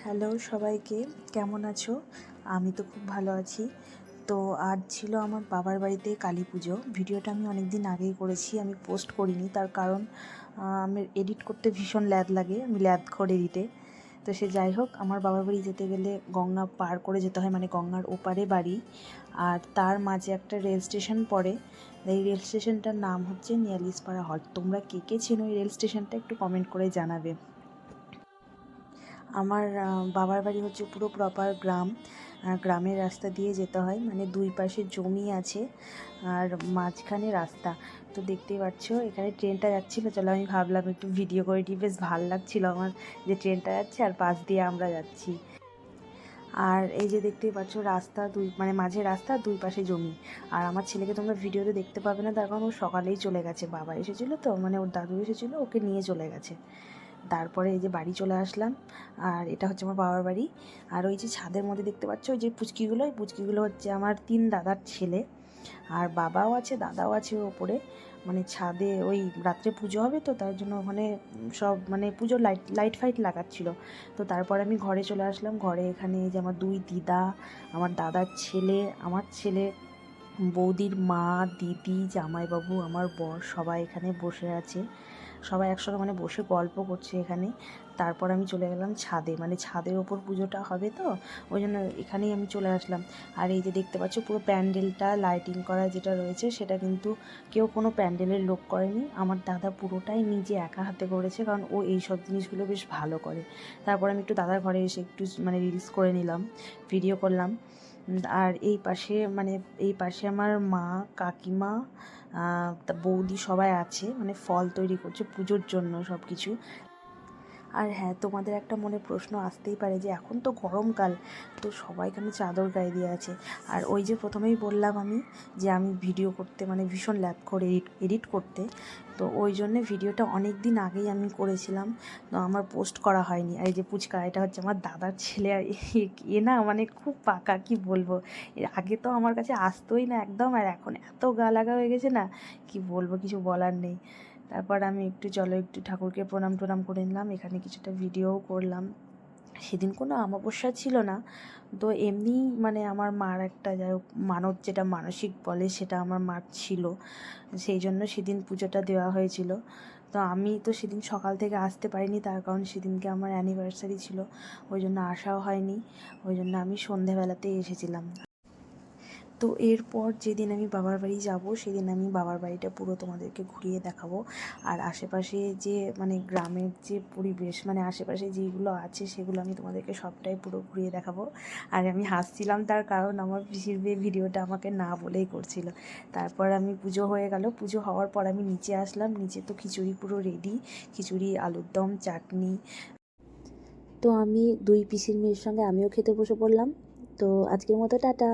Hello সবাইকে, কেমন আছো? আমি তো খুব ভালো আছি। তো আজ ছিল আমার বাবার বাড়িতে কালী পুজো। ভিডিওটা আমি অনেক দিন আগেই করেছি, আমি পোস্ট করিনি। তার কারণ আমি এডিট করতে ভীষণ ল্যাদ লাগে, আমি ল্যাদখোর এডিটে। তো সে যাই হোক, আমার বাবার বাড়ি যেতে গেলে গঙ্গা পার করে যেতে হয়, মানে গঙ্গার ওপারে বাড়ি। আর তার মাঝে একটা রেল স্টেশন পড়ে। এই রেল স্টেশনটার নাম হচ্ছে নিয়ালিসপাড়া হল্ট। তোমরা কে কে চেনো এই রেল স্টেশনটা একটু কমেন্ট করে জানাবে। আমার বাবার বাড়ি হচ্ছে পুরো প্রপার গ্রাম। গ্রামের রাস্তা দিয়ে যেতে হয়, মানে দুই পাশে জমি আছে আর মাঝখানে রাস্তা। তো দেখতেই পাচ্ছ এখানে ট্রেনটা যাচ্ছিলো, চলো আমি ভাবলাম একটু ভিডিও করে নিই। বেশ ভালো লাগছিলো আমার যে ট্রেনটা যাচ্ছে আর পাশ দিয়ে আমরা যাচ্ছি। আর এই যে দেখতেই পাচ্ছ রাস্তা মানে মাঝে রাস্তা, দুই পাশে জমি। আর আমার ছেলেকে তোমরা ভিডিওতে দেখতে পাবে না, তার কারণ ও সকালেই চলে গেছে। বাবা এসেছিলো তো, মানে ওর দাদু এসেছিলো, ওকে নিয়ে চলে গেছে। তারপরে এই যে বাড়ি চলে আসলাম। আর এটা হচ্ছে আমার বাবার বাড়ি। আর ওই যে ছাদের মধ্যে দেখতে পাচ্ছ ওই যে পুচকিগুলো, ওই পুচকিগুলো হচ্ছে আমার 3 দাদার ছেলে। আর বাবাও আছে, দাদাও আছে ওপরে, মানে ছাদে। ওই রাত্রে পুজো হবে তো তার জন্য ওখানে সব মানে পুজোর লাইট ফাইট লাগাচ্ছিল। তো তারপর আমি ঘরে চলে আসলাম। ঘরে এখানে যে আমার 2 দিদা, আমার দাদার ছেলে, আমার ছেলে, বৌদির মা, দিদি, জামাইবাবু, আমার বর সবাই এখানে বসে আছে। সবাই একসঙ্গে মানে বসে গল্প করছে এখানে। তারপর আমি চলে গেলাম ছাদে, মানে ছাদের ওপর পুজোটা হবে তো ওই জন্য এখানেই আমি চলে আসলাম। আর এই যে দেখতে পাচ্ছ পুরো প্যান্ডেলটা লাইটিং করা যেটা রয়েছে সেটা কিন্তু কেউ কোনো প্যান্ডেলের লোক করেনি, আমার দাদা পুরোটাই নিজে একা হাতে করেছে, কারণ ও এই সব জিনিসগুলো বেশ ভালো করে। তারপর আমি একটু দাদার ঘরে এসে একটু মানে রিলস করে নিলাম, ভিডিও করলাম। আর এই পাশে আমার মা, কাকিমা, তা বৌদি সবাই আছে, মানে ফল তৈরি করছে পুজোর জন্য সব কিছু। আর হ্যাঁ, তোমাদের একটা মনে প্রশ্ন আসতেই পারে যে এখন তো গরমকাল, তো সবাই কেন চাদর গায়ে দিয়ে আছে। আর ওই যে প্রথমেই বললাম আমি যে আমি ভিডিও করতে মানে ভীষণ ল্যাদ করে এডিট করতে, তো ওই জন্যে ভিডিওটা অনেক দিন আগেই আমি করেছিলাম, তো আমার পোস্ট করা হয়নি। আর এই যে পুচকা, এটা হচ্ছে আমার দাদার ছেলে। আর এ না মানে খুব পাকা, কি বলবো। এর আগে তো আমার কাছে আসতোই না একদম, আর এখন এত গা লাগা হয়ে গেছে না, কি বলবো, কিছু বলার নেই। তারপর আমি একটু ঠাকুরকে প্রণাম টনাম করে নিলাম, এখানে কিছুটা ভিডিওও করলাম। সেদিন কোনো অমাবস্যা ছিল না, তো এমনি মানে আমার মার একটা যাই হোক মানত, যেটা মানসিক বলে, সেটা আমার মার ছিল, সেই জন্য সেদিন পুজোটা দেওয়া হয়েছিল। তো আমি তো সেদিন সকাল থেকে আসতে পারিনি, তার কারণ সেদিনকে আমার অ্যানিভার্সারি ছিল, ওই জন্য আসাও হয়নি। ওই জন্য আমি সন্ধেবেলাতেই এসেছিলাম। তো এরপর যেদিন আমি বাবার বাড়ি যাব সেদিন আমি বাবার বাড়িটা পুরো তোমাদেরকে ঘুরিয়ে দেখাবো। আর আশেপাশে যে মানে গ্রামের যে পরিবেশ, মানে আশেপাশে যেগুলো আছে সেগুলো আমি তোমাদেরকে সবটাই পুরো ঘুরিয়ে দেখাবো। আর আমি হাসছিলাম তার কারণ আমার পিসির বিয়ে ভিডিওটা আমাকে না বলেই করছিল। তারপর আমি পুজো হয়ে গেল, পুজো হওয়ার পর আমি নিচে আসলাম। নিচে তো খিচুড়ি পুরো রেডি, খিচুড়ি, আলুর দম, চাটনি। তো আমি 2 পিসির মেয়ের সঙ্গে আমিও খেতে বসে পড়লাম। তো আজকের মতো টাটা।